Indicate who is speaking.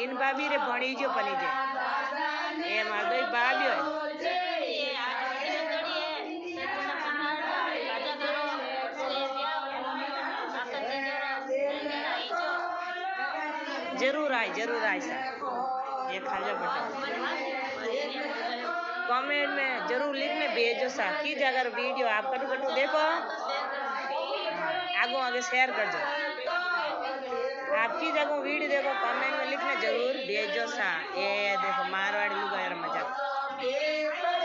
Speaker 1: इन भाभी रे भणी जो पनी जे ए मार दई भाभीओ जरूर आए सर ये खाजा बटन कमेंट में जरूर लिखने भेजो सा की जगह वीडियो आप कटू कटू देखो आगो आगे शेयर कर दो आपकी जगह वीडियो देखो कमेंट में लिखने जरूर भेजो सा ये देखो मारवाड़ी लुगाई मजाक